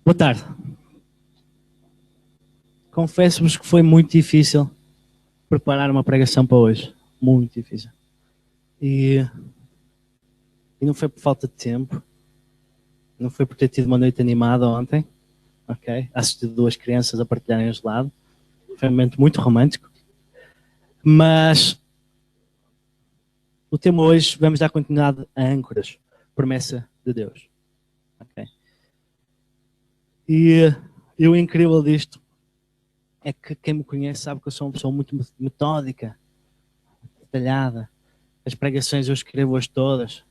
Boa tarde. Confesso-vos que foi muito difícil preparar uma pregação para hoje. Muito difícil. E não foi por falta de tempo. Não foi por ter tido uma noite animada ontem. Ok? Assisti duas crianças a partilharem o gelado. Foi um momento muito romântico. Mas o tema hoje, vamos dar continuidade a âncoras. Promessa de Deus. Ok? E o incrível disto é que quem me conhece sabe que eu sou uma pessoa muito metódica, detalhada. As pregações eu escrevo-as todas.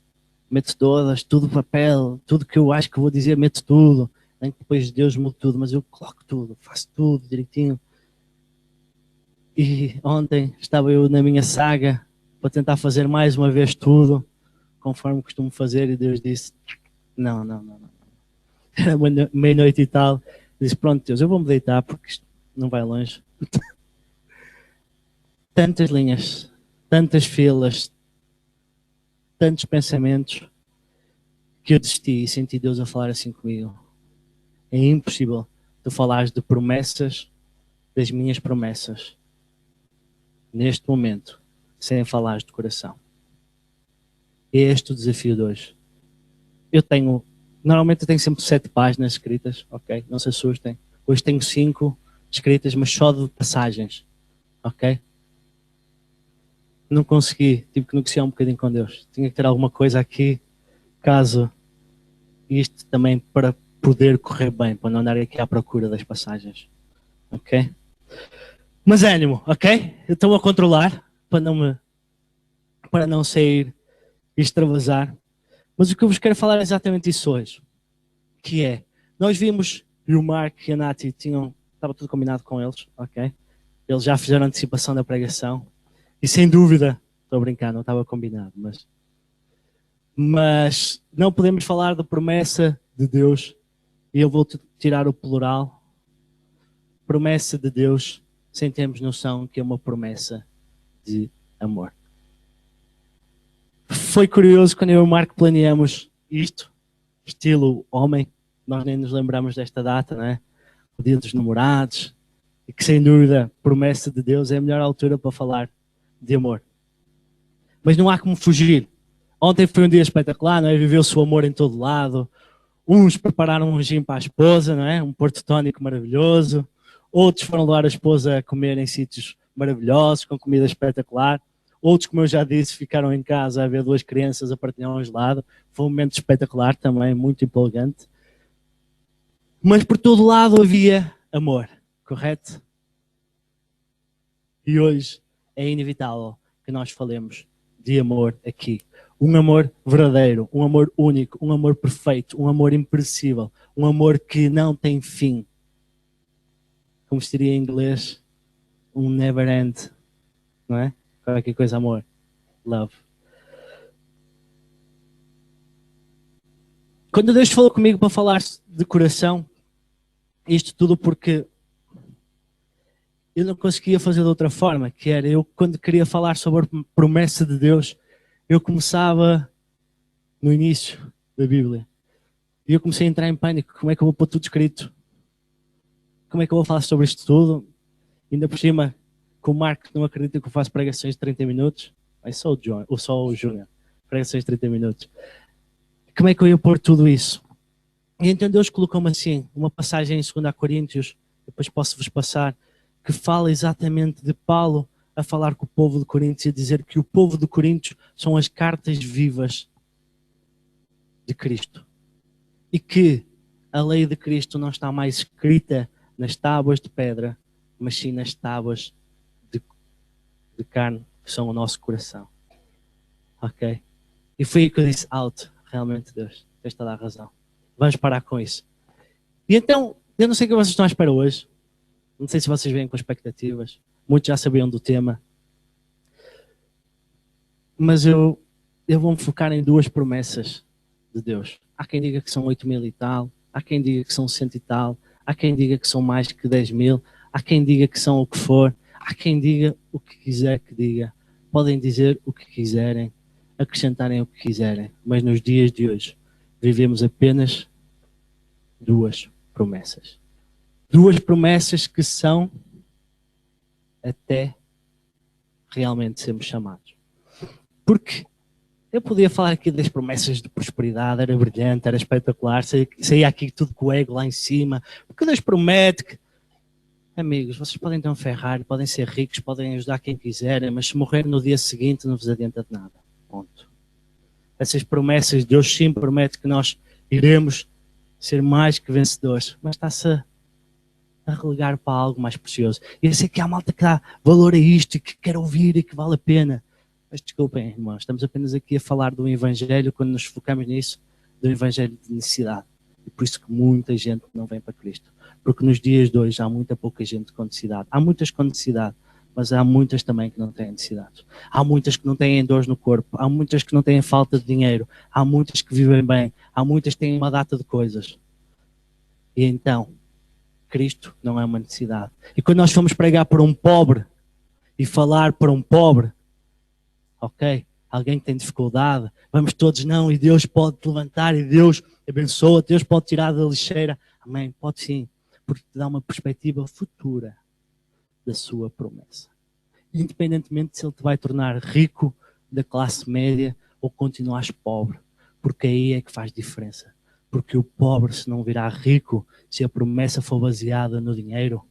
Meto todas, tudo papel, tudo que eu acho que vou dizer, meto tudo. Nem que depois Deus mude tudo, mas eu coloco tudo, faço tudo direitinho. E ontem estava eu na minha saga para tentar fazer mais uma vez tudo, conforme costumo fazer, e Deus disse, não. Era meia-noite e tal. Disse, pronto Deus, eu vou-me deitar porque isto não vai longe. Tantas linhas, tantas filas, tantos pensamentos, que eu desisti e senti Deus a falar assim comigo. É impossível tu falares de promessas, das minhas promessas, neste momento, sem falares de coração. É este o desafio de hoje. Normalmente eu tenho sempre 7 páginas escritas, ok? Não se assustem. Hoje tenho 5 escritas, mas só de passagens, ok? Não consegui, tive que negociar um bocadinho com Deus. Tinha que ter alguma coisa aqui, caso isto também para poder correr bem, para não andar aqui à procura das passagens, ok? Mas ânimo, ok? Eu estou a controlar para não sair e extravasar. Mas o que eu vos quero falar é exatamente isso hoje, que é, nós vimos, e o Mark e a Nath estava tudo combinado com eles, ok? Eles já fizeram a antecipação da pregação, e sem dúvida, estou a brincar, não estava combinado, mas não podemos falar da promessa de Deus, e eu vou tirar o plural, promessa de Deus, sem termos noção que é uma promessa de amor. Foi curioso quando eu e o Marco planeamos isto, estilo homem, nós nem nos lembramos desta data, não é? O dia dos namorados, e que sem dúvida, promessa de Deus é a melhor altura para falar de amor. Mas não há como fugir. Ontem foi um dia espetacular, não é? Viveu-se o amor em todo lado. Uns prepararam um gin para a esposa, não é? Um porto tónico maravilhoso. Outros foram levar a esposa a comer em sítios maravilhosos, com comida espetacular. Outros, como eu já disse, ficaram em casa a ver 2 crianças a partilhar um gelado. Foi um momento espetacular também, muito empolgante. Mas por todo lado havia amor, correto? E hoje é inevitável que nós falemos de amor aqui. Um amor verdadeiro, um amor único, um amor perfeito, um amor imperecível, um amor que não tem fim. Como se diria em inglês, um never end, não é? Qualquer coisa, amor, love. Quando Deus falou comigo para falar de coração, isto tudo porque eu não conseguia fazer de outra forma, que era eu quando queria falar sobre a promessa de Deus, eu começava no início da Bíblia. E eu comecei a entrar em pânico. Como é que eu vou pôr tudo escrito? Como é que eu vou falar sobre isto tudo? Ainda por cima, com o Marco não acredita que eu faço pregações de 30 minutos. É só o John, ou só o Júnior. Pregações de 30 minutos. Como é que eu ia pôr tudo isso? E então Deus colocou-me assim, uma passagem em 2 Coríntios, depois posso-vos passar, que fala exatamente de Paulo a falar com o povo de Coríntios e a dizer que o povo de Coríntios são as cartas vivas de Cristo. E que a lei de Cristo não está mais escrita nas tábuas de pedra, mas sim nas tábuas de carne, que são o nosso coração. Ok? E foi aí que eu disse, alto, realmente Deus, tens toda a razão. Vamos parar com isso. E então, eu não sei o que vocês estão à espera hoje. Não sei se vocês vêm com expectativas. Muitos já sabiam do tema. Mas eu vou-me focar em 2 promessas de Deus. Há quem diga que são 8.000 e tal. Há quem diga que são 100 e tal. Há quem diga que são mais que 10.000. Há quem diga que são o que for. Há quem diga o que quiser que diga. Podem dizer o que quiserem. Acrescentarem o que quiserem. Mas nos dias de hoje, vivemos apenas 2. promessas. 2 promessas que são até realmente sermos chamados. Porque eu podia falar aqui das promessas de prosperidade, era brilhante, era espetacular, saía aqui tudo com o ego lá em cima, porque Deus promete que... Amigos, vocês podem ter um Ferrari, podem ser ricos, podem ajudar quem quiserem, mas se morrer no dia seguinte não vos adianta de nada. Ponto. Essas promessas, Deus sim promete que nós iremos ser mais que vencedores, mas está-se a relegar para algo mais precioso. E eu sei que há malta que dá valor a isto e que quer ouvir e que vale a pena. Mas desculpem, irmãos, estamos apenas aqui a falar do Evangelho, quando nos focamos nisso, do Evangelho de necessidade. E por isso que muita gente não vem para Cristo. Porque nos dias de hoje há muita pouca gente com necessidade. Há muitas com necessidade, mas há muitas também que não têm necessidades. Há muitas que não têm dores no corpo, há muitas que não têm falta de dinheiro, há muitas que vivem bem, há muitas que têm uma data de coisas. E então, Cristo não é uma necessidade. E quando nós formos pregar para um pobre e falar para um pobre, ok, alguém que tem dificuldade, vamos todos não, e Deus pode te levantar, e Deus abençoa, Deus pode tirar da lixeira. Amém, pode sim, porque te dá uma perspectiva futura da sua promessa. Independentemente se ele te vai tornar rico, da classe média, ou continuares pobre, porque aí é que faz diferença. Porque o pobre, se não virá rico, se a promessa for baseada no dinheiro,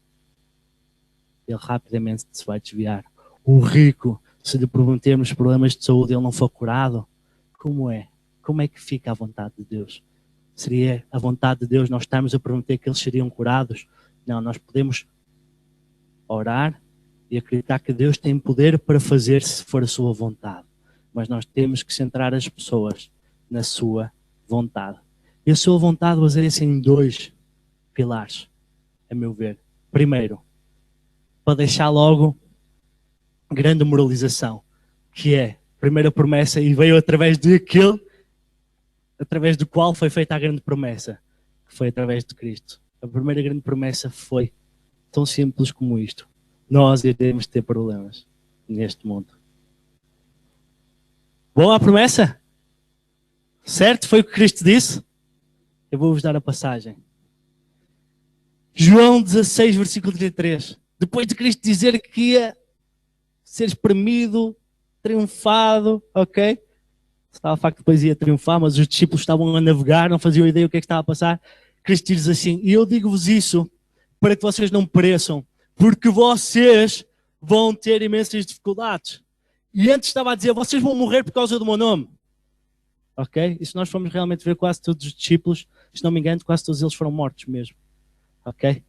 ele rapidamente se vai desviar. O rico, se lhe prometermos problemas de saúde e ele não for curado, como é? Como é que fica a vontade de Deus? Seria a vontade de Deus nós estarmos a prometer que eles seriam curados? Não, nós podemos orar e acreditar que Deus tem poder para fazer se for a sua vontade. Mas nós temos que centrar as pessoas na sua vontade. E a sua vontade baseia-se em 2 pilares, a meu ver. Primeiro, para deixar logo grande moralização, que é a primeira promessa e veio através de aquele, através do qual foi feita a grande promessa, que foi através de Cristo. A primeira grande promessa foi tão simples como isto. Nós iremos ter problemas neste mundo. Boa a promessa? Certo? Foi o que Cristo disse? Eu vou-vos dar a passagem. João 16, versículo 33. Depois de Cristo dizer que ia ser espremido, triunfado, ok? Estava a facto que depois ia triunfar, mas os discípulos estavam a navegar, não faziam ideia o que é que estava a passar. Cristo diz assim, e eu digo-vos isso para que vocês não pereçam, porque vocês vão ter imensas dificuldades. E antes estava a dizer, vocês vão morrer por causa do meu nome. Ok? E se nós formos realmente ver quase todos os discípulos, se não me engano, quase todos eles foram mortos mesmo. Ok?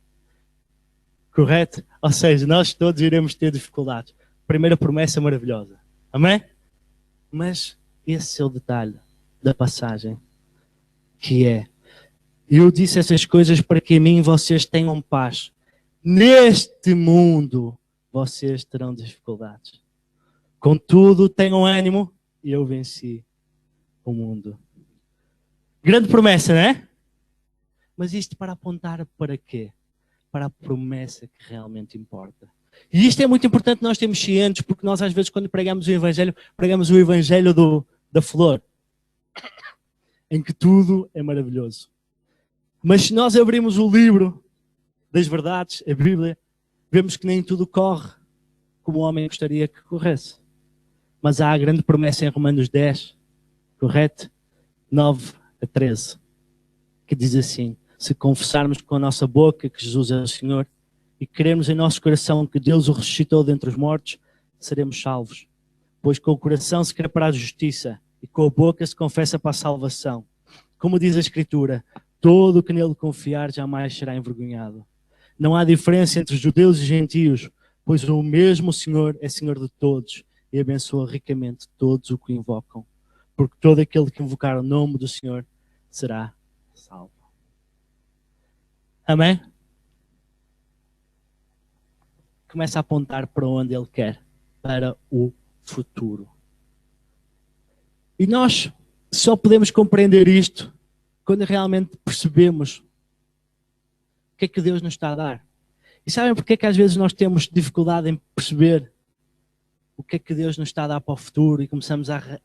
Correto? Ou seja, nós todos iremos ter dificuldades. Primeira promessa maravilhosa. Amém? Mas esse é o detalhe da passagem, que é, eu disse essas coisas para que em mim vocês tenham paz. Neste mundo vocês terão dificuldades. Contudo, tenham ânimo e eu venci o mundo. Grande promessa, não é? Mas isto para apontar para quê? Para a promessa que realmente importa. E isto é muito importante nós termos cientes, porque nós às vezes quando pregamos o Evangelho da flor, em que tudo é maravilhoso. Mas se nós abrimos o livro das verdades, a Bíblia, vemos que nem tudo corre como o homem gostaria que corresse. Mas há a grande promessa em Romanos 10, correto? 9 a 13, que diz assim, se confessarmos com a nossa boca que Jesus é o Senhor e crermos em nosso coração que Deus o ressuscitou dentre os mortos, seremos salvos. Pois com o coração se crê para a justiça e com a boca se confessa para a salvação. Como diz a Escritura, todo o que nele confiar jamais será envergonhado. Não há diferença entre judeus e gentios, pois o mesmo Senhor é Senhor de todos e abençoa ricamente todos o que o invocam. Porque todo aquele que invocar o nome do Senhor será salvo. Amém? Começa a apontar para onde Ele quer, para o futuro. E nós só podemos compreender isto quando realmente percebemos o que é que Deus nos está a dar. E sabem porque é que às vezes nós temos dificuldade em perceber o que é que Deus nos está a dar para o futuro e começamos a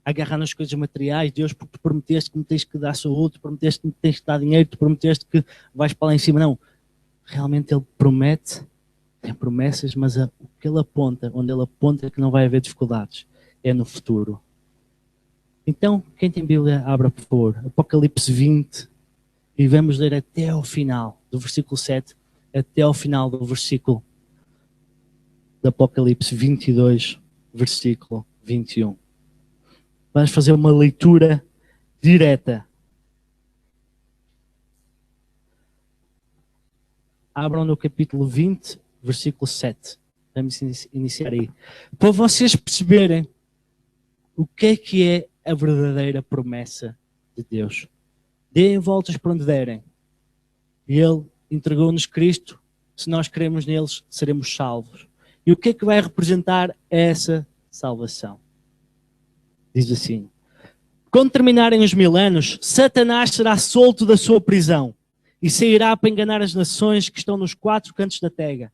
a agarrar nas coisas materiais. Deus, porque tu prometeste que me tens que dar saúde, tu prometeste que me tens que dar dinheiro, tu prometeste que vais para lá em cima. Não, realmente Ele promete, tem promessas, mas o que Ele aponta, onde Ele aponta que não vai haver dificuldades, é no futuro. Então, quem tem Bíblia, abra por favor, Apocalipse 20, e vamos ler até ao final, do versículo 7, até ao final do versículo de Apocalipse 22, versículo 21. Vamos fazer uma leitura direta. Abram no capítulo 20, versículo 7. Vamos iniciar aí. Para vocês perceberem o que é a verdadeira promessa de Deus. Deem voltas para onde derem. Ele entregou-nos Cristo. Se nós cremos neles, seremos salvos. E o que é que vai representar essa salvação? Diz assim: quando terminarem os 1000 anos, Satanás será solto da sua prisão e sairá para enganar as nações que estão nos 4 cantos da terra,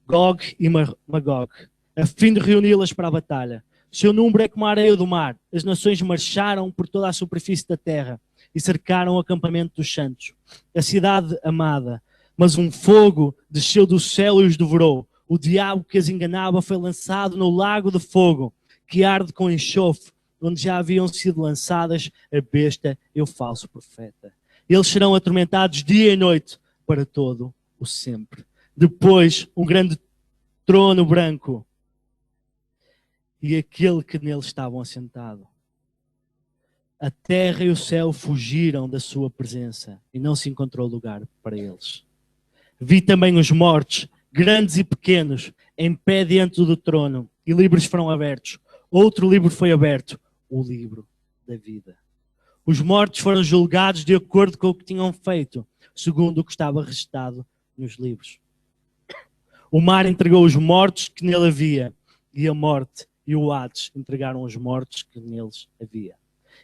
Gog e Magog, a fim de reuni-las para a batalha. Seu número é como a areia do mar. As nações marcharam por toda a superfície da terra e cercaram o acampamento dos santos, a cidade amada. Mas um fogo desceu do céu e os devorou. O diabo que as enganava foi lançado no lago de fogo, que arde com enxofre, onde já haviam sido lançadas a besta e o falso profeta. Eles serão atormentados dia e noite para todo o sempre. Depois, um grande trono branco e aquele que nele estavam assentado. A terra e o céu fugiram da sua presença e não se encontrou lugar para eles. Vi também os mortos, grandes e pequenos, em pé diante do trono, e livros foram abertos. Outro livro foi aberto, o livro da vida. Os mortos foram julgados de acordo com o que tinham feito, segundo o que estava registado nos livros. O mar entregou os mortos que nele havia, e a morte e o Hades entregaram os mortos que neles havia.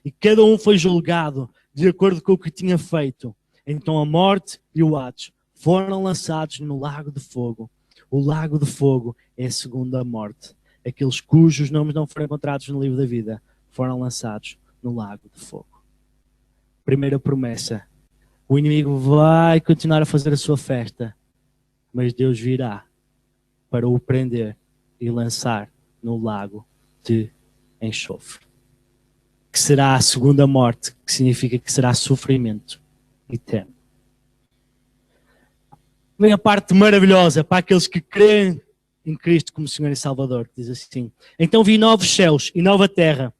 E cada um foi julgado de acordo com o que tinha feito. Então a morte e o Hades foram lançados no lago de fogo. O lago de fogo é a segunda morte. Aqueles cujos nomes não foram encontrados no livro da vida foram lançados no lago de fogo. Primeira promessa: o inimigo vai continuar a fazer a sua festa, mas Deus virá para o prender e lançar no lago de enxofre, que será a segunda morte, que significa que será sofrimento eterno. Vem a parte maravilhosa para aqueles que creem em Cristo como Senhor e Salvador, que diz assim: então vi novos céus e nova terra,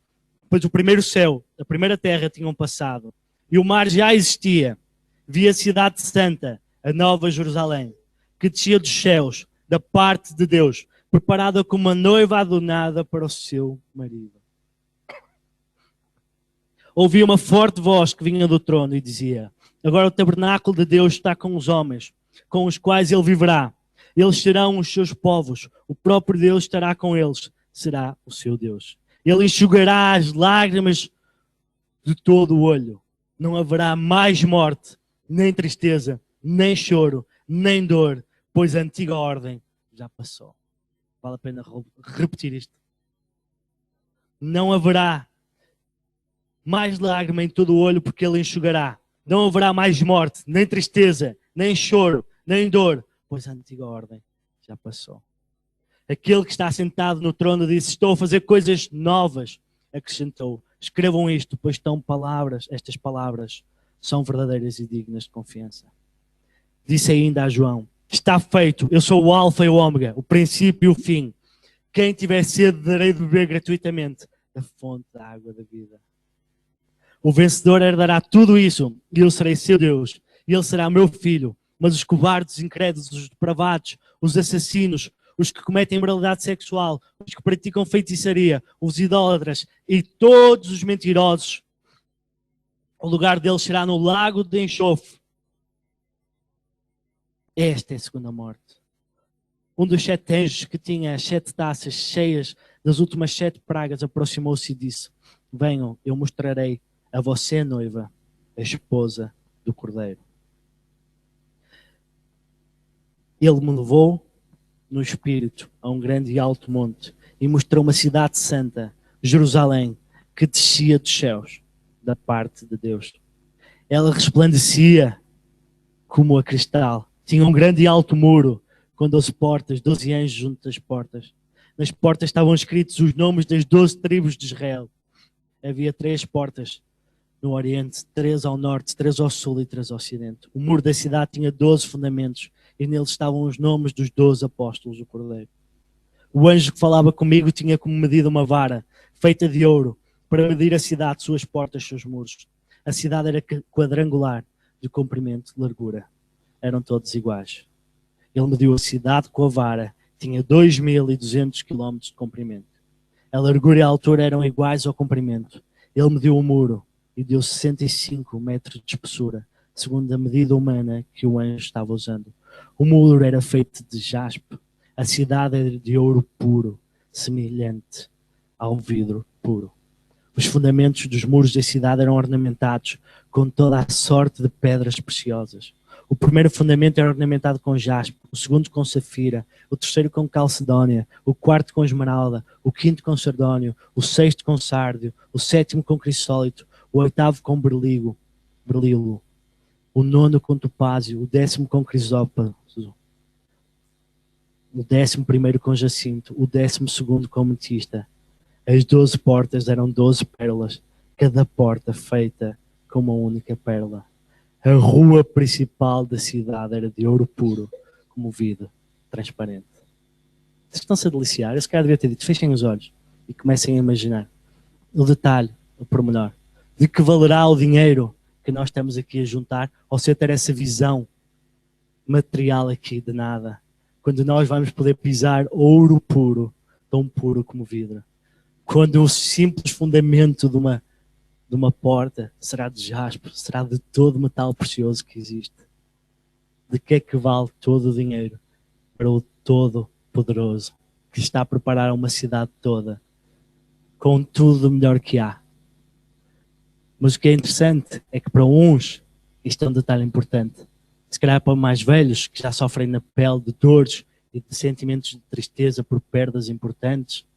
pois o primeiro céu, a primeira terra tinham passado, e o mar já existia. Vi a cidade santa, a nova Jerusalém, que descia dos céus, da parte de Deus, preparada como uma noiva adornada para o seu marido. Ouvi uma forte voz que vinha do trono e dizia: agora o tabernáculo de Deus está com os homens, com os quais ele viverá. Eles serão os seus povos, o próprio Deus estará com eles, será o seu Deus. Ele enxugará as lágrimas de todo o olho. Não haverá mais morte, nem tristeza, nem choro, nem dor, pois a antiga ordem já passou. Vale a pena repetir isto. Não haverá mais lágrima em todo o olho, porque ele enxugará. Não haverá mais morte, nem tristeza, nem choro, nem dor, pois a antiga ordem já passou. Aquele que está sentado no trono disse: estou a fazer coisas novas. Acrescentou: escrevam isto, pois estas palavras são verdadeiras e dignas de confiança. Disse ainda a João: está feito, eu sou o Alfa e o Ômega, o princípio e o fim. Quem tiver sede, darei de beber gratuitamente da fonte da água da vida. O vencedor herdará tudo isso, e eu serei seu Deus, e ele será meu filho. Mas os cobardes, os incrédulos, os depravados, os assassinos, os que cometem imoralidade sexual, os que praticam feitiçaria, os idólatras e todos os mentirosos, o lugar deles será no lago de enxofre. Esta é a segunda morte. Um dos 7 anjos que tinha as 7 taças cheias das últimas 7 pragas aproximou-se e disse: venham, eu mostrarei a você, noiva, a esposa do Cordeiro. Ele me levou no espírito a um grande e alto monte e mostrou uma cidade santa, Jerusalém, que descia dos céus, da parte de Deus. Ela resplandecia como a cristal. Tinha um grande e alto muro, com 12 portas, 12 anjos junto das portas. Nas portas estavam escritos os nomes das 12 tribos de Israel. Havia 3 portas no oriente, 3 ao norte, 3 ao sul e 3 ao ocidente. O muro da cidade tinha 12 fundamentos e neles estavam os nomes dos 12 apóstolos do Cordeiro. O anjo que falava comigo tinha como medida uma vara feita de ouro para medir a cidade, suas portas, seus muros. A cidade era quadrangular, de comprimento e largura. Eram todos iguais. Ele mediu a cidade com a vara. Tinha 2.200 km de comprimento. A largura e a altura eram iguais ao comprimento. Ele mediu o muro e deu 65 metros de espessura, segundo a medida humana que o anjo estava usando. O muro era feito de jaspe. A cidade era de ouro puro, semelhante ao vidro puro. Os fundamentos dos muros da cidade eram ornamentados com toda a sorte de pedras preciosas. O primeiro fundamento era ornamentado com jaspe, o segundo com safira, o terceiro com calcedónia, o quarto com esmeralda, o quinto com sardónio, o sexto com sárdio, o sétimo com crisólito, o oitavo com berlilo, o nono com topázio, o 10º com crisópraso, o 11º com jacinto, o 12º com ametista. As 12 portas eram 12 pérolas, cada porta feita com uma única pérola. A rua principal da cidade era de ouro puro, como vidro transparente. Vocês estão-se a deliciar? Eu se calhar devia ter dito, fechem os olhos e comecem a imaginar o detalhe, o pormenor, de que valerá o dinheiro que nós estamos aqui a juntar, ou se eu ter essa visão material aqui de nada, quando nós vamos poder pisar ouro puro, tão puro como vidro. Quando o simples fundamento de uma porta será de jaspe, será de todo metal precioso que existe. De que é que vale todo o dinheiro para o Todo-Poderoso, que está a preparar uma cidade toda, com tudo o melhor que há? Mas o que é interessante é que para uns, isto é um detalhe importante, se calhar para mais velhos, que já sofrem na pele de dores e de sentimentos de tristeza por perdas importantes,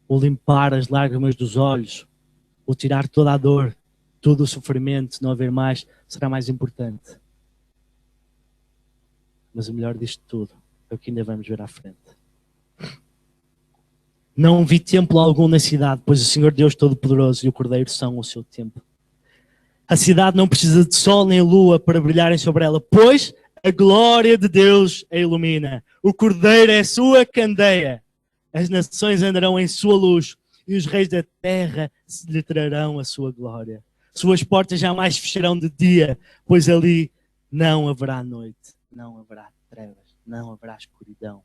o limpar as lágrimas dos olhos, o tirar toda a dor, todo o sofrimento, não haver mais, será mais importante. Mas o melhor disto tudo é o que ainda vamos ver à frente. Não vi templo algum na cidade, pois o Senhor Deus Todo-Poderoso e o Cordeiro são o seu templo. A cidade não precisa de sol nem lua para brilharem sobre ela, pois a glória de Deus a ilumina. O Cordeiro é a sua candeia. As nações andarão em sua luz e os reis da terra lhe trarão a sua glória. Suas portas jamais fecharão de dia, pois ali não haverá noite, não haverá trevas, não haverá escuridão.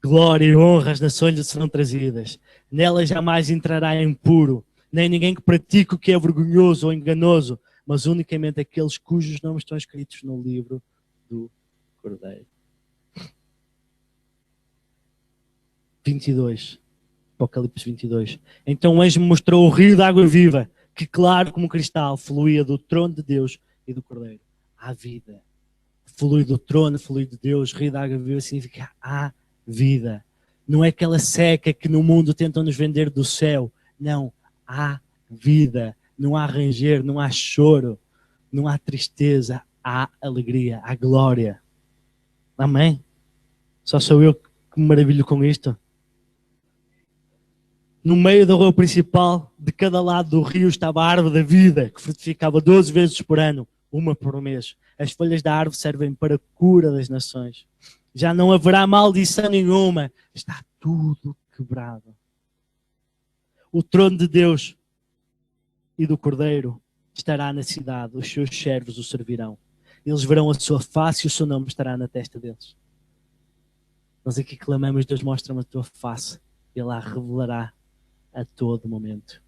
Glória e honra às nações lhe serão trazidas. Nela jamais entrará impuro, nem ninguém que pratique o que é vergonhoso ou enganoso, mas unicamente aqueles cujos nomes estão escritos no livro do Cordeiro. 22. Apocalipse 22. Então o anjo me mostrou o rio de água viva, que claro como cristal, fluía do trono de Deus e do Cordeiro. Há vida. Flui do trono, flui de Deus, rio de água viva significa há vida. Não é aquela seca que no mundo tentam nos vender do céu. Não, há vida. Não há ranger, não há choro, não há tristeza, há alegria, há glória. Amém? Só sou eu que me maravilho com isto? No meio da rua principal, de cada lado do rio, estava a árvore da vida, que frutificava 12 vezes por ano, uma por mês. As folhas da árvore servem para a cura das nações. Já não haverá maldição nenhuma. Está tudo quebrado. O trono de Deus e do Cordeiro estará na cidade. Os seus servos o servirão. Eles verão a sua face e o seu nome estará na testa deles. Nós aqui clamamos, Deus, mostra-me a tua face. Ele a revelará a todo momento.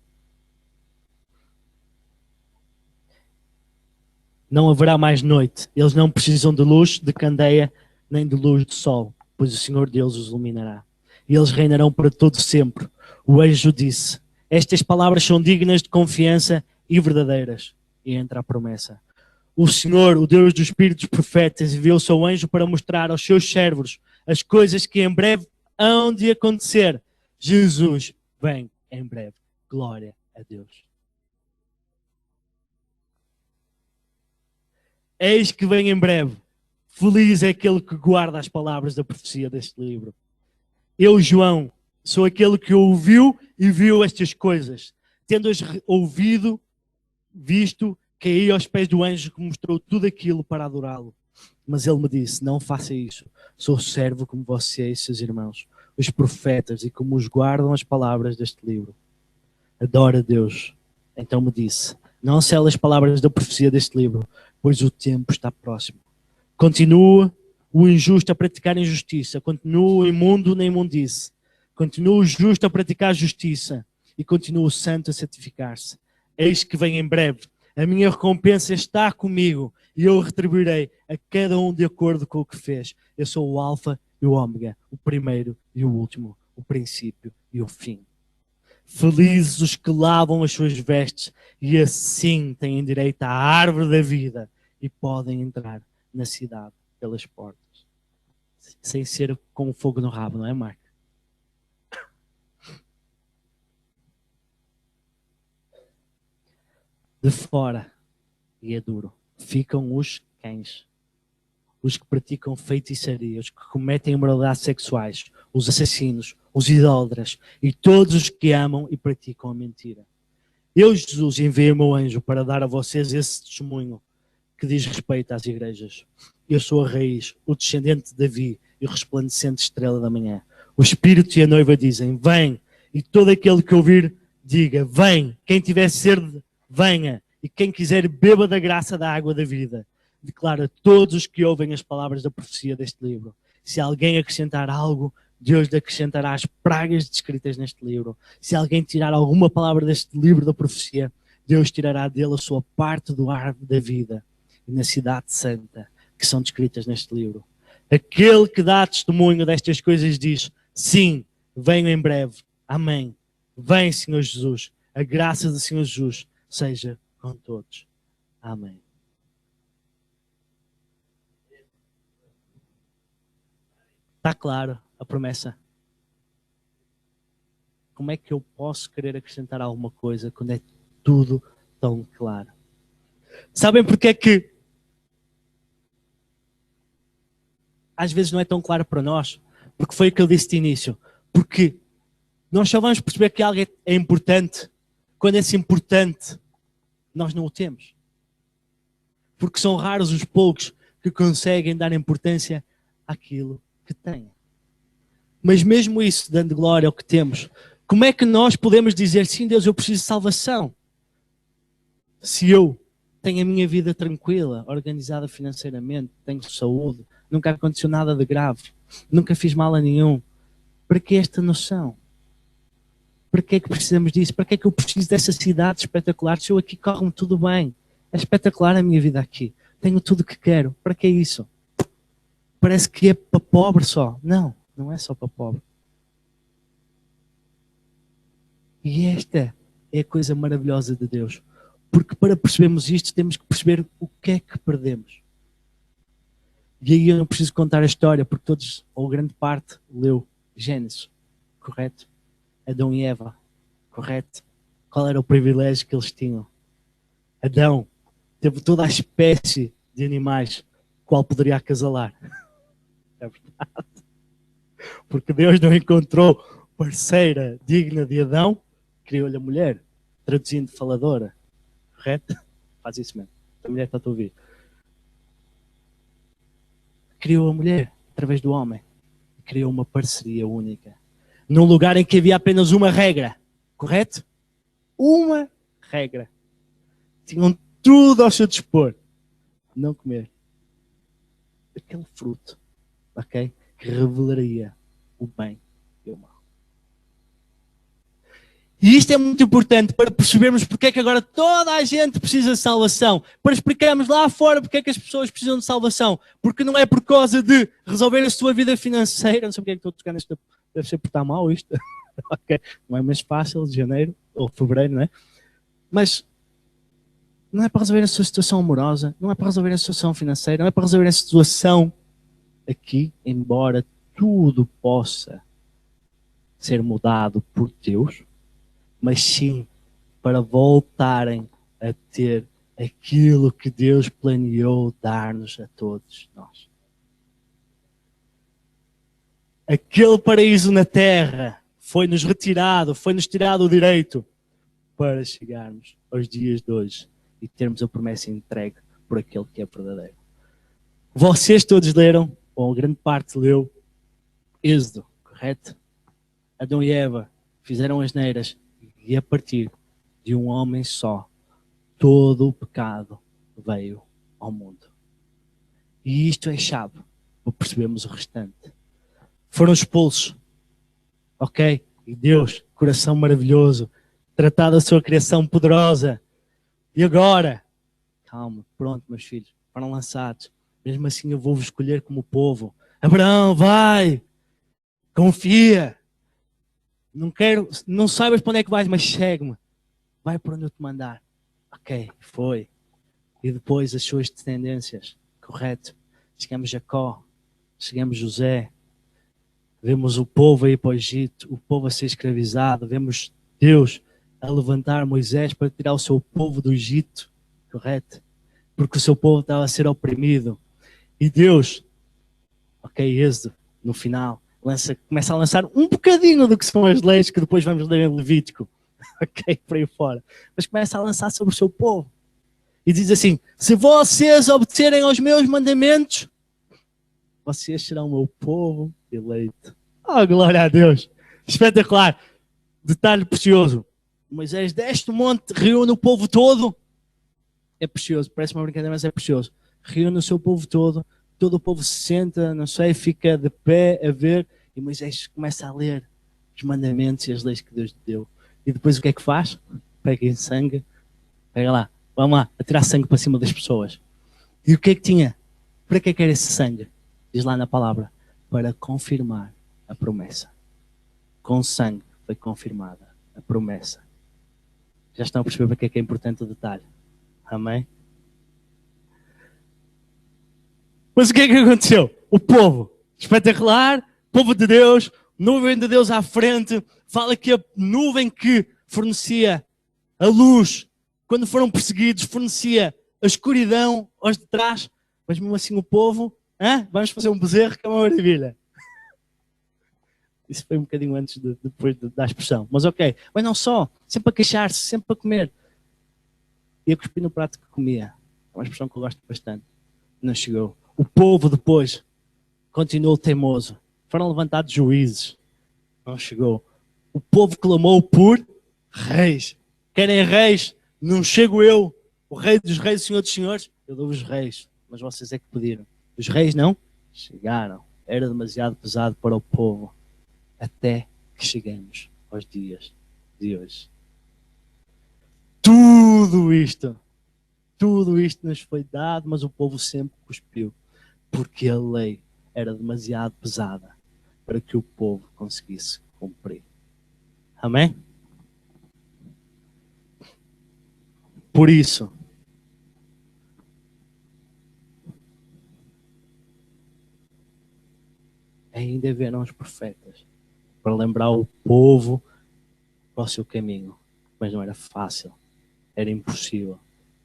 Não haverá mais noite. Eles não precisam de luz, de candeia, nem de luz do sol, pois o Senhor Deus os iluminará. E eles reinarão para todo sempre. O anjo disse: estas palavras são dignas de confiança e verdadeiras. E entra a promessa. O Senhor, o Deus dos espíritos profetas, enviou o seu anjo para mostrar aos seus servos as coisas que em breve hão de acontecer. Jesus vem em breve. Glória a Deus. Eis que vem em breve. Feliz é aquele que guarda as palavras da profecia deste livro. Eu, João, sou aquele que ouviu e viu estas coisas. Tendo-as ouvido, visto, caí aos pés do anjo que mostrou tudo aquilo para adorá-lo. Mas ele me disse, não faça isso. Sou servo como vocês, seus irmãos, os profetas, e como os guardam as palavras deste livro. Adora a Deus. Então me disse, não sela as palavras da profecia deste livro, pois o tempo está próximo. Continua o injusto a praticar injustiça, continua o imundo na imundice, continua o justo a praticar justiça e continua o santo a santificar-se. Eis que vem em breve. A minha recompensa está comigo e eu retribuirei a cada um de acordo com o que fez. Eu sou o Alfa e o Ômega, o primeiro e o último, o princípio e o fim. Felizes os que lavam as suas vestes e assim têm direito à árvore da vida e podem entrar na cidade pelas portas. Sem ser com fogo no rabo, não é, Marco? De fora, e é duro, ficam os cães, os que praticam feitiçaria, os que cometem imoralidades sexuais, os assassinos, os idólatras e todos os que amam e praticam a mentira. Eu, Jesus, enviei o meu anjo para dar a vocês esse testemunho que diz respeito às igrejas. Eu sou a raiz, o descendente de Davi e o resplandecente estrela da manhã. O Espírito e a noiva dizem, vem, e todo aquele que ouvir, diga, vem. Quem tiver sede, venha, e quem quiser beba da graça da água da vida. Declara todos os que ouvem as palavras da profecia deste livro. Se alguém acrescentar algo, Deus lhe acrescentará as pragas descritas neste livro. Se alguém tirar alguma palavra deste livro da profecia, Deus tirará dele a sua parte do árvore da vida e na cidade santa, que são descritas neste livro. Aquele que dá testemunho destas coisas diz, sim, venho em breve. Amém. Vem, Senhor Jesus. A graça do Senhor Jesus seja com todos. Amém. Está claro a promessa? Como é que eu posso querer acrescentar alguma coisa quando é tudo tão claro? Sabem porque é que às vezes não é tão claro para nós? Porque foi o que eu disse de início. Porque nós só vamos perceber que algo é importante quando esse importante nós não o temos. Porque são raros os poucos que conseguem dar importância àquilo que têm. Mas mesmo isso, dando glória ao que temos, como é que nós podemos dizer, sim, Deus, eu preciso de salvação? Se eu tenho a minha vida tranquila, organizada financeiramente, tenho saúde, nunca aconteceu nada de grave, nunca fiz mal a nenhum. Para que esta noção? Para que é que precisamos disso? Para que é que eu preciso dessa cidade espetacular? Se eu aqui corre-me tudo bem. É espetacular a minha vida aqui. Tenho tudo o que quero. Para que é isso? Parece que é para pobre só. Não, não é só para pobre. E esta é a coisa maravilhosa de Deus. Porque para percebermos isto, temos que perceber o que é que perdemos. E aí eu não preciso contar a história, porque todos, ou grande parte, leu Gênesis. Correto? Adão e Eva. Correto? Qual era o privilégio que eles tinham? Adão teve toda a espécie de animais qual poderia acasalar. É verdade. Porque Deus não encontrou parceira digna de Adão, criou-lhe a mulher, traduzindo faladora. Correto? Faz isso mesmo. A mulher está a ouvir. Criou a mulher através do homem. Criou uma parceria única. Num lugar em que havia apenas uma regra. Correto? Uma regra. Tinham tudo ao seu dispor. Não comer aquele fruto, ok? Que revelaria o bem e o mal. E isto é muito importante para percebermos porque é que agora toda a gente precisa de salvação. Para explicarmos lá fora porque é que as pessoas precisam de salvação. Porque não é por causa de resolver a sua vida financeira. Não sei porque é que estou tocando nesta. Deve ser por estar mal isto. Okay. Não é mais fácil de janeiro ou fevereiro, não é? Mas não é para resolver a sua situação amorosa, não é para resolver a situação financeira, não é para resolver a situação aqui, embora tudo possa ser mudado por Deus, mas sim para voltarem a ter aquilo que Deus planeou dar-nos a todos nós. Aquele paraíso na terra foi-nos retirado, foi-nos tirado o direito para chegarmos aos dias de hoje e termos a promessa entregue por aquele que é verdadeiro. Vocês todos leram, ou grande parte leu, Êxodo, correto? Adão e Eva fizeram as neiras e a partir de um homem só, todo o pecado veio ao mundo. E isto é chave para percebermos o restante. Foram expulsos, ok? E Deus, coração maravilhoso, tratado a sua criação poderosa. E agora? Calma, pronto, meus filhos, foram lançados. Mesmo assim eu vou-vos escolher como povo. Abraão, vai! Confia! Não saibas para onde é que vais, mas segue-me. Vai para onde eu te mandar. Ok, foi. E depois as suas descendências, correto? Chegamos Jacó, chegamos José, vemos o povo a ir para o Egito, o povo a ser escravizado, vemos Deus a levantar Moisés para tirar o seu povo do Egito, correto? Porque o seu povo estava a ser oprimido. E Deus, ok, Êxodo, no final, começa a lançar um bocadinho do que são as leis que depois vamos ler em Levítico, ok, por aí fora. Mas começa a lançar sobre o seu povo. E diz assim, se vocês obedecerem aos meus mandamentos, vocês serão o meu povo eleito. Oh, glória a Deus. Espetacular. Detalhe precioso. Moisés desce do monte, reúne o povo todo. É precioso, parece uma brincadeira, mas é precioso. Reúne o seu povo todo o povo se senta, não sei, fica de pé a ver, e Moisés começa a ler os mandamentos e as leis que Deus lhe deu. E depois o que é que faz? Pega em sangue, pega lá, vamos lá, atirar sangue para cima das pessoas. E o que é que tinha? Para que é que era esse sangue? Diz lá na palavra, para confirmar a promessa. Com sangue foi confirmada a promessa. Já estão a perceber para que é importante o detalhe? Amém? Mas o que é que aconteceu? O povo, espetacular, povo de Deus, nuvem de Deus à frente, fala que a nuvem que fornecia a luz, quando foram perseguidos, fornecia a escuridão aos de trás, mas mesmo assim o povo, vamos fazer um bezerro que é uma maravilha. Isso foi um bocadinho antes, depois da expressão. Mas ok, mas não só, sempre a queixar-se, sempre a comer. E a cuspir no prato que comia. É uma expressão que eu gosto bastante. Não chegou. O povo depois continuou teimoso. Foram levantados juízes. Não chegou. O povo clamou por reis. Querem reis? Não chego eu. O rei dos reis, o senhor dos senhores. Eu dou os reis. Mas vocês é que pediram. Os reis não chegaram. Era demasiado pesado para o povo. Até que chegamos aos dias de hoje. Tudo isto nos foi dado, mas o povo sempre cuspiu. Porque a lei era demasiado pesada para que o povo conseguisse cumprir. Amém? Por isso, ainda haverão os profetas para lembrar o povo para o seu caminho. Mas não era fácil, era impossível.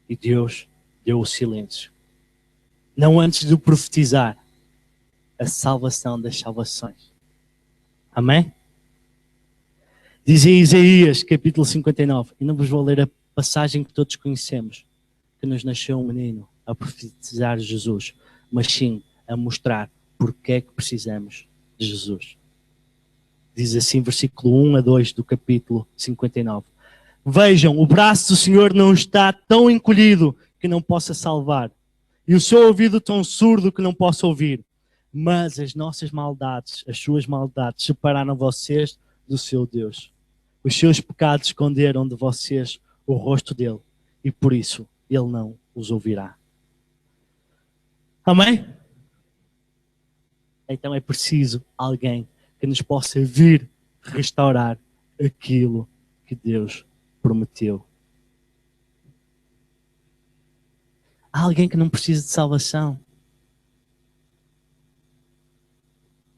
E Deus deu o silêncio. Não antes de profetizar a salvação das salvações. Amém? Diz em Isaías, capítulo 59, e não vos vou ler a passagem que todos conhecemos, que nos nasceu um menino a profetizar Jesus, mas sim a mostrar porque é que precisamos de Jesus. Diz assim, versículo 1 a 2 do capítulo 59. Vejam, o braço do Senhor não está tão encolhido que não possa salvar, e o seu ouvido tão surdo que não possa ouvir. Mas as nossas maldades, as suas maldades, separaram vocês do seu Deus. Os seus pecados esconderam de vocês o rosto dele, e por isso ele não os ouvirá. Amém? Então é preciso alguém que nos possa vir restaurar aquilo que Deus prometeu. Há alguém que não precisa de salvação.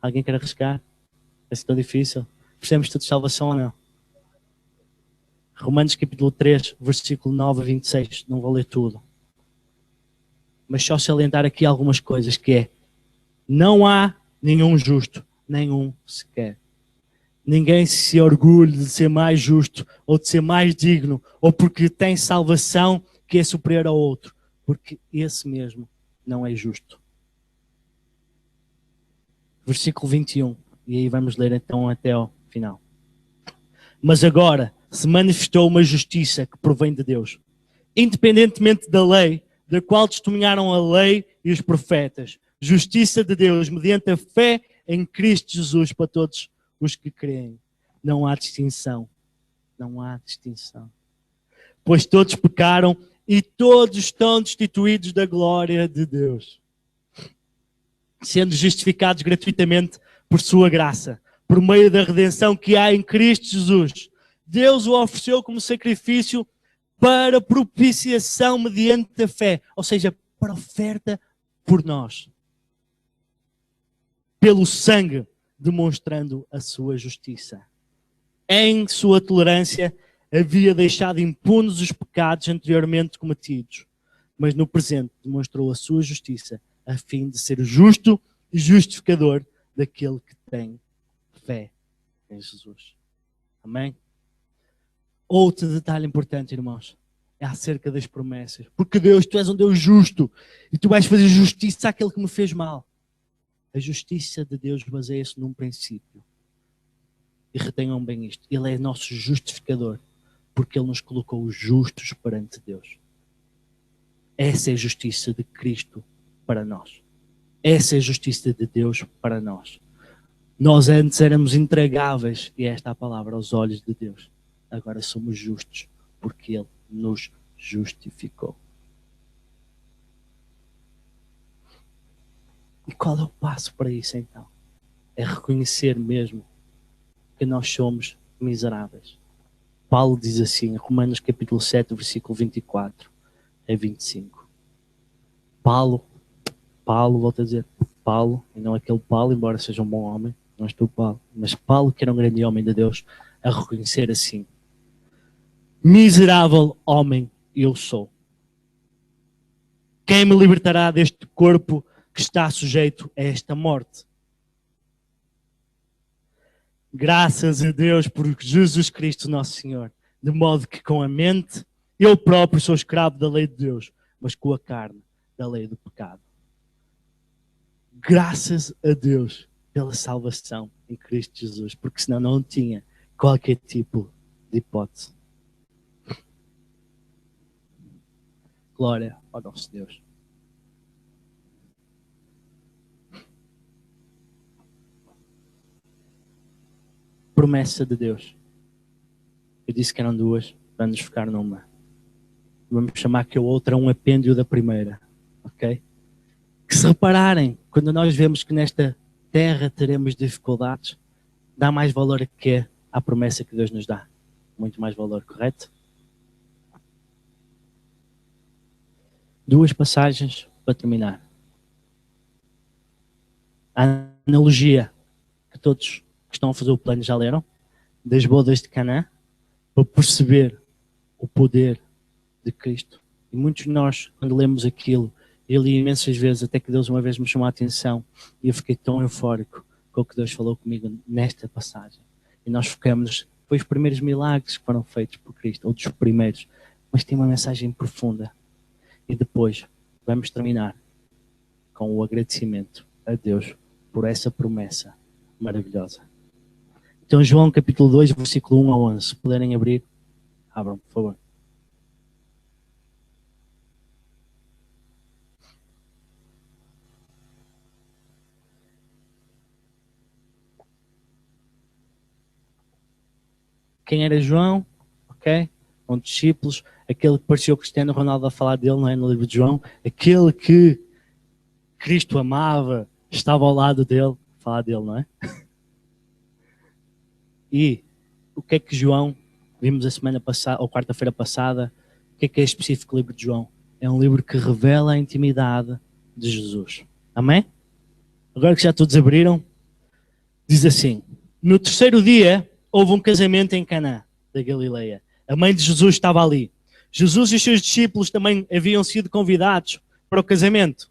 Alguém quer arriscar? É tão difícil. Precisamos de salvação ou não? Romanos capítulo 3, versículo 9 a 26. Não vou ler tudo. Mas só salientar aqui algumas coisas, que é: não há nenhum justo, nenhum sequer. Ninguém se orgulha de ser mais justo, ou de ser mais digno, ou porque tem salvação que é superior ao outro, porque esse mesmo não é justo. Versículo 21, e aí vamos ler então até ao final. Mas agora se manifestou uma justiça que provém de Deus, independentemente da lei, da qual testemunharam a lei e os profetas. Justiça de Deus mediante a fé em Cristo Jesus para todos os que creem. Não há distinção. Não há distinção. Pois todos pecaram e todos estão destituídos da glória de Deus, sendo justificados gratuitamente por sua graça, por meio da redenção que há em Cristo Jesus. Deus o ofereceu como sacrifício para propiciação mediante a fé, ou seja, para oferta por nós, pelo sangue, demonstrando a sua justiça. Em sua tolerância, havia deixado impunes os pecados anteriormente cometidos, mas no presente demonstrou a sua justiça, a fim de ser justo e justificador daquele que tem fé em Jesus. Amém? Outro detalhe importante, irmãos, é acerca das promessas. Porque Deus, tu és um Deus justo e tu vais fazer justiça àquele que me fez mal. A justiça de Deus baseia-se num princípio. E retenham bem isto. Ele é nosso justificador, porque Ele nos colocou justos perante Deus. Essa é a justiça de Cristo para nós. Essa é a justiça de Deus para nós. Nós antes éramos entregáveis, e esta é a palavra, aos olhos de Deus. Agora somos justos, porque Ele nos justificou. E qual é o passo para isso então? É reconhecer mesmo que nós somos miseráveis. Paulo diz assim, em Romanos capítulo 7, versículo 24 a 25. Paulo, volto a dizer, Paulo, e não aquele Paulo, embora seja um bom homem, não estou Paulo, mas Paulo, que era um grande homem de Deus, a reconhecer assim: miserável homem eu sou. Quem me libertará deste corpo que está sujeito a esta morte? Graças a Deus por Jesus Cristo nosso Senhor. De modo que com a mente eu próprio sou escravo da lei de Deus, mas com a carne da lei do pecado. Graças a Deus pela salvação em Cristo Jesus, porque senão não tinha qualquer tipo de hipótese. Glória ao nosso Deus. Promessa de Deus. Eu disse que eram duas, vamos focar numa. Vamos chamar que a outra é um apêndio da primeira. Ok? Que se repararem, quando nós vemos que nesta terra teremos dificuldades, dá mais valor a quê? À promessa que Deus nos dá. Muito mais valor, correto? Duas passagens para terminar. A analogia que todos que estão a fazer o plano já leram, das bodas de Caná, para perceber o poder de Cristo. E muitos de nós, quando lemos aquilo, eu li imensas vezes, até que Deus uma vez me chamou a atenção, e eu fiquei tão eufórico com o que Deus falou comigo nesta passagem. E nós focamos, foi os primeiros milagres que foram feitos por Cristo, ou dos primeiros, mas tem uma mensagem profunda. E depois vamos terminar com o agradecimento a Deus por essa promessa maravilhosa. Então João capítulo 2, versículo 1 a 11. Se puderem abrir, abram, por favor. Quem era João? Ok? Um dos discípulos, aquele que pareceu Cristiano Ronaldo a falar dele, não é? No livro de João, aquele que Cristo amava, estava ao lado dele, a falar dele, não é? E o que é que João, vimos a semana passada, ou quarta-feira passada, o que é específico o livro de João? É um livro que revela a intimidade de Jesus. Amém? Agora que já todos abriram, diz assim: no terceiro dia houve um casamento em Caná da Galileia, A mãe de Jesus estava ali. Jesus e os seus discípulos também haviam sido convidados para o casamento.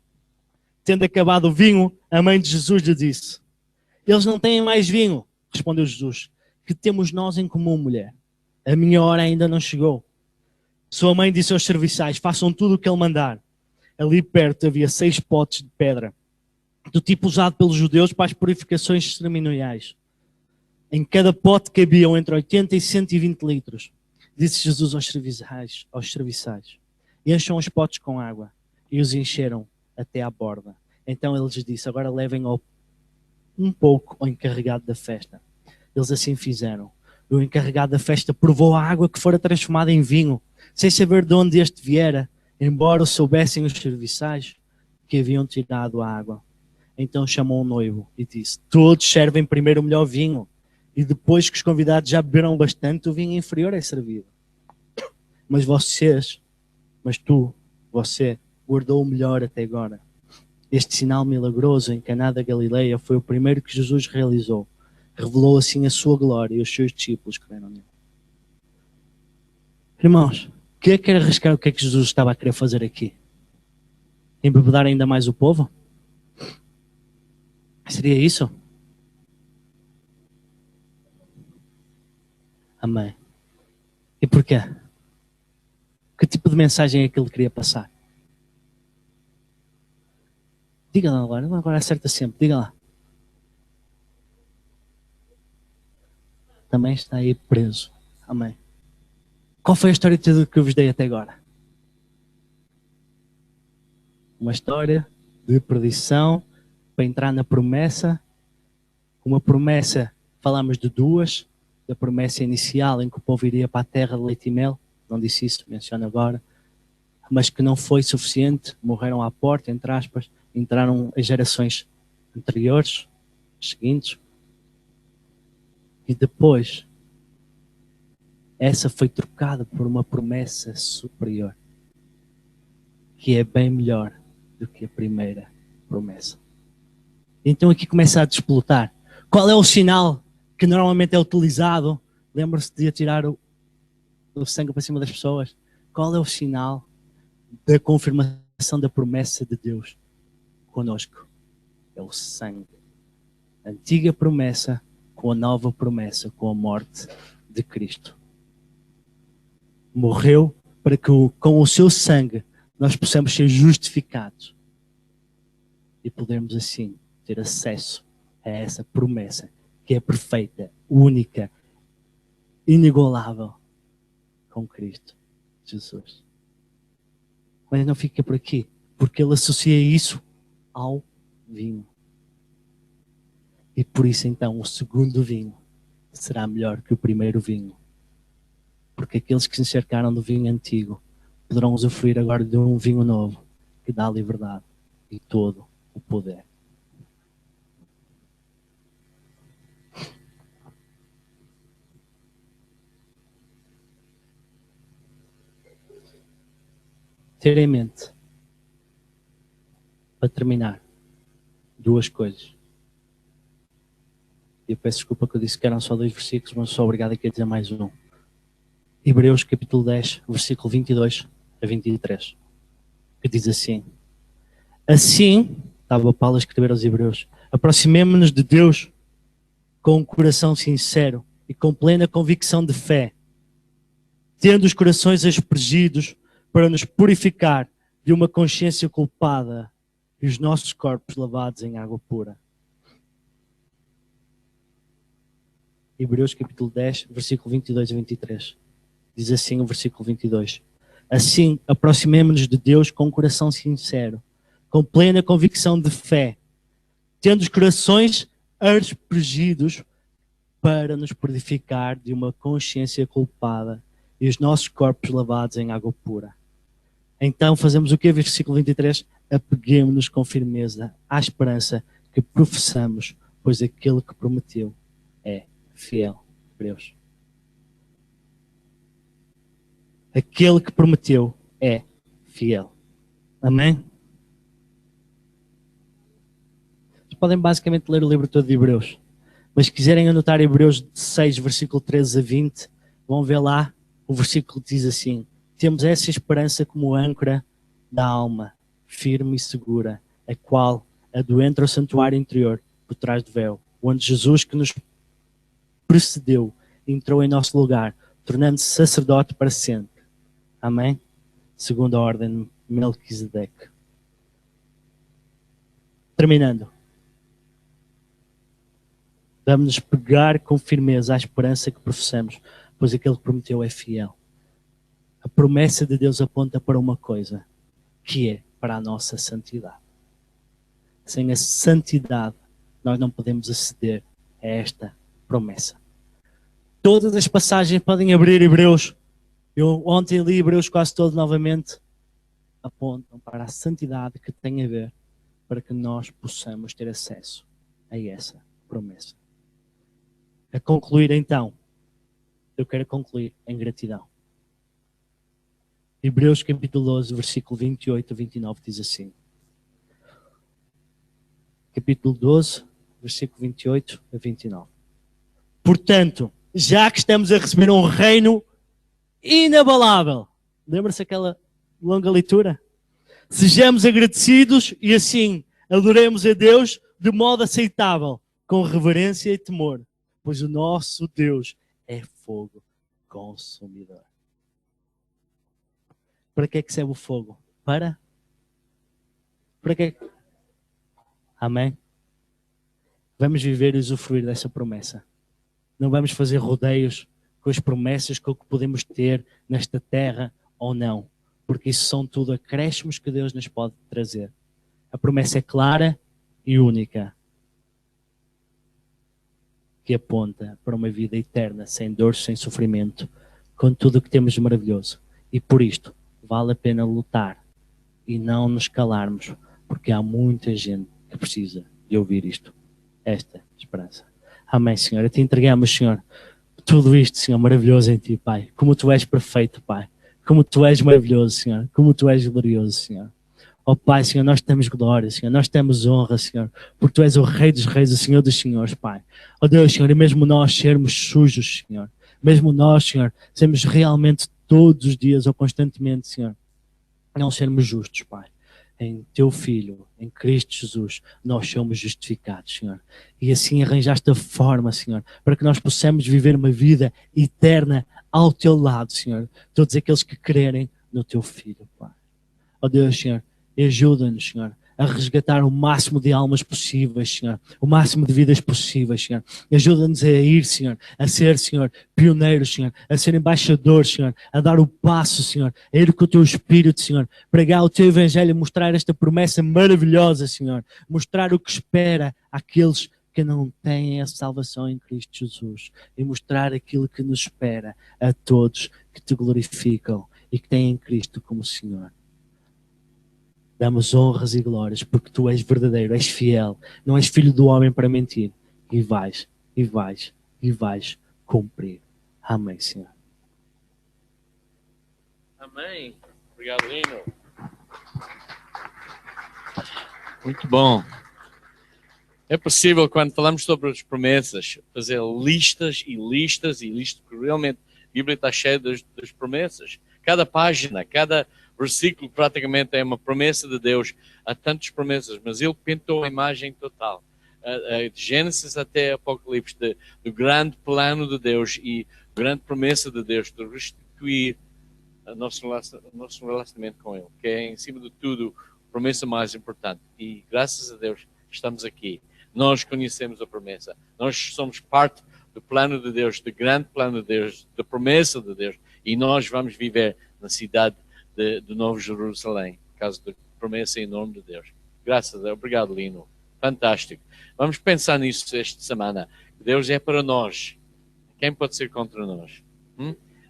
Tendo acabado o vinho, a mãe de Jesus lhe disse: eles não têm mais vinho, respondeu Jesus. Que temos nós em comum, mulher? A minha hora ainda não chegou. Sua mãe disse aos serviçais: façam tudo o que ele mandar. Ali perto havia 6 potes de pedra, do tipo usado pelos judeus para as purificações cerimoniais. Em cada pote cabiam entre 80 e 120 litros. Disse Jesus aos serviçais: encham os potes com água. E os encheram até à borda. Então ele lhes disse: agora levem um pouco ao encarregado da festa. Eles assim fizeram. O encarregado da festa provou a água que fora transformada em vinho, sem saber de onde este viera, embora soubessem os serviçais que haviam tirado a água. Então chamou o noivo e disse: todos servem primeiro o melhor vinho, e depois que os convidados já beberam bastante, o vinho inferior é servido. Mas você, guardou o melhor até agora. Este sinal milagroso em Caná da Galileia foi o primeiro que Jesus realizou. Revelou assim a sua glória e os seus discípulos creram nele. Irmãos, quer arriscar o que é que Jesus estava a querer fazer aqui? Embebedar ainda mais o povo? Seria isso? Amém. E porquê? Que tipo de mensagem é que ele queria passar? Diga lá agora acerta sempre, diga lá. Também está aí preso. Amém. Qual foi a história de tudo que eu vos dei até agora? Uma história de perdição para entrar na promessa. Uma promessa, falamos de duas. Da promessa inicial em que o povo iria para a terra de leite e mel. Não disse isso, menciono agora. Mas que não foi suficiente. Morreram à porta, entre aspas. Entraram as gerações anteriores, seguintes. E depois, essa foi trocada por uma promessa superior, que é bem melhor do que a primeira promessa. Então aqui começa a desplotar. Qual é o sinal que normalmente é utilizado? Lembra-se de atirar o sangue para cima das pessoas? Qual é o sinal da confirmação da promessa de Deus conosco? É o sangue. A antiga promessa com a nova promessa, com a morte de Cristo. Morreu para que com o seu sangue nós possamos ser justificados e podermos assim ter acesso a essa promessa que é perfeita, única, inigualável com Cristo Jesus. Mas não fica por aqui, porque ele associa isso ao vinho. E por isso então o segundo vinho será melhor que o primeiro vinho. Porque aqueles que se encercaram do vinho antigo poderão usufruir agora de um vinho novo que dá liberdade e todo o poder. Ter em mente, para terminar, duas coisas. Eu peço desculpa que eu disse que eram só 2 versículos, mas sou obrigado aqui a dizer mais um. Hebreus capítulo 10, versículo 22 a 23, que diz assim: assim, estava Paulo a escrever aos Hebreus, aproximemo-nos de Deus com um coração sincero e com plena convicção de fé, tendo os corações aspergidos para nos purificar de uma consciência culpada e os nossos corpos lavados em água pura. Hebreus capítulo 10, versículo 22 a 23. Diz assim o versículo 22. Assim, aproximemo-nos de Deus com um coração sincero, com plena convicção de fé, tendo os corações aspergidos para nos purificar de uma consciência culpada e os nossos corpos lavados em água pura. Então fazemos o que? Versículo 23. Apeguemo-nos com firmeza à esperança que professamos, pois aquele que prometeu é fiel. Hebreus. Aquele que prometeu é fiel. Amém? Vocês podem basicamente ler o livro todo de Hebreus. Mas se quiserem anotar Hebreus 6, versículo 13 a 20, vão ver lá o versículo diz assim: temos essa esperança como âncora da alma, firme e segura, a qual adentra o santuário interior, por trás do véu, onde Jesus, que nos precedeu, entrou em nosso lugar, tornando-se sacerdote para sempre. Amém? Segundo a ordem de Melquisedeque. Terminando. Vamos-nos pegar com firmeza à esperança que professamos, pois aquele que prometeu é fiel. A promessa de Deus aponta para uma coisa, que é para a nossa santidade. Sem a santidade, nós não podemos aceder a esta promessa. Todas as passagens podem abrir Hebreus. Eu ontem li Hebreus quase todo novamente. Apontam para a santidade que tem a ver para que nós possamos ter acesso a essa promessa. A concluir então, eu quero concluir em gratidão. Hebreus capítulo 12, versículo 28 a 29 diz assim. Capítulo 12, versículo 28 a 29. Portanto, já que estamos a receber um reino inabalável, lembra-se aquela longa leitura? Sejamos agradecidos e assim adoremos a Deus de modo aceitável, com reverência e temor, pois o nosso Deus é fogo consumidor. Para que é que serve o fogo? Para que? Amém? Vamos viver e usufruir dessa promessa. Não vamos fazer rodeios com as promessas que podemos ter nesta terra ou não. Porque isso são tudo acréscimos que Deus nos pode trazer. A promessa é clara e única. Que aponta para uma vida eterna, sem dor, sem sofrimento, com tudo o que temos de maravilhoso. E por isto, vale a pena lutar e não nos calarmos, porque há muita gente que precisa de ouvir isto. Esta esperança. Amém, Senhor. Te entregamos, Senhor, tudo isto, Senhor, maravilhoso em Ti, Pai. Como Tu és perfeito, Pai. Como Tu és maravilhoso, Senhor. Como Tu és glorioso, Senhor. Oh Pai, Senhor, nós temos glória, Senhor. Nós temos honra, Senhor. Porque Tu és o Rei dos Reis, o Senhor dos Senhores, Pai. Oh Deus, Senhor, e mesmo nós sermos sujos, Senhor. Mesmo nós, Senhor, sermos realmente todos os dias ou constantemente, Senhor, não sermos justos, Pai. Em Teu Filho, em Cristo Jesus, nós somos justificados, Senhor. E assim arranjaste a forma, Senhor, para que nós possamos viver uma vida eterna ao Teu lado, Senhor. Todos aqueles que crerem no Teu Filho, Pai. Ó Deus, Senhor, ajuda-nos, Senhor, a resgatar o máximo de almas possíveis, Senhor. O máximo de vidas possíveis, Senhor. Ajuda-nos a ir, Senhor, a ser, Senhor, pioneiros, Senhor, a ser embaixadores, Senhor, a dar o passo, Senhor, a ir com o Teu Espírito, Senhor, pregar o Teu Evangelho, mostrar esta promessa maravilhosa, Senhor, mostrar o que espera àqueles que não têm a salvação em Cristo Jesus e mostrar aquilo que nos espera a todos que Te glorificam e que têm em Cristo como Senhor. Damos honras e glórias porque Tu és verdadeiro, és fiel, não és filho do homem para mentir e vais cumprir. Amém, Senhor. Amém. Obrigado, Lino. Muito bom. É possível, quando falamos sobre as promessas, fazer listas e listas e listas, porque realmente a Bíblia está cheia das promessas. Cada página, cada versículo praticamente é uma promessa de Deus. Há tantas promessas, mas Ele pintou a imagem total. De Gênesis até Apocalipse, do grande plano de Deus e grande promessa de Deus de restituir o nosso relacionamento com Ele, que é, em cima de tudo, a promessa mais importante. E, graças a Deus, estamos aqui. Nós conhecemos a promessa. Nós somos parte do plano de Deus, do grande plano de Deus, da promessa de Deus. E nós vamos viver na cidade do Novo Jerusalém, por causa da promessa em nome de Deus. Graças a Deus. Obrigado, Lino. Fantástico. Vamos pensar nisso esta semana. Deus é para nós. Quem pode ser contra nós?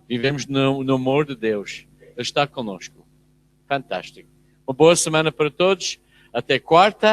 Vivemos no amor de Deus. Ele está conosco. Fantástico. Uma boa semana para todos. Até quarta.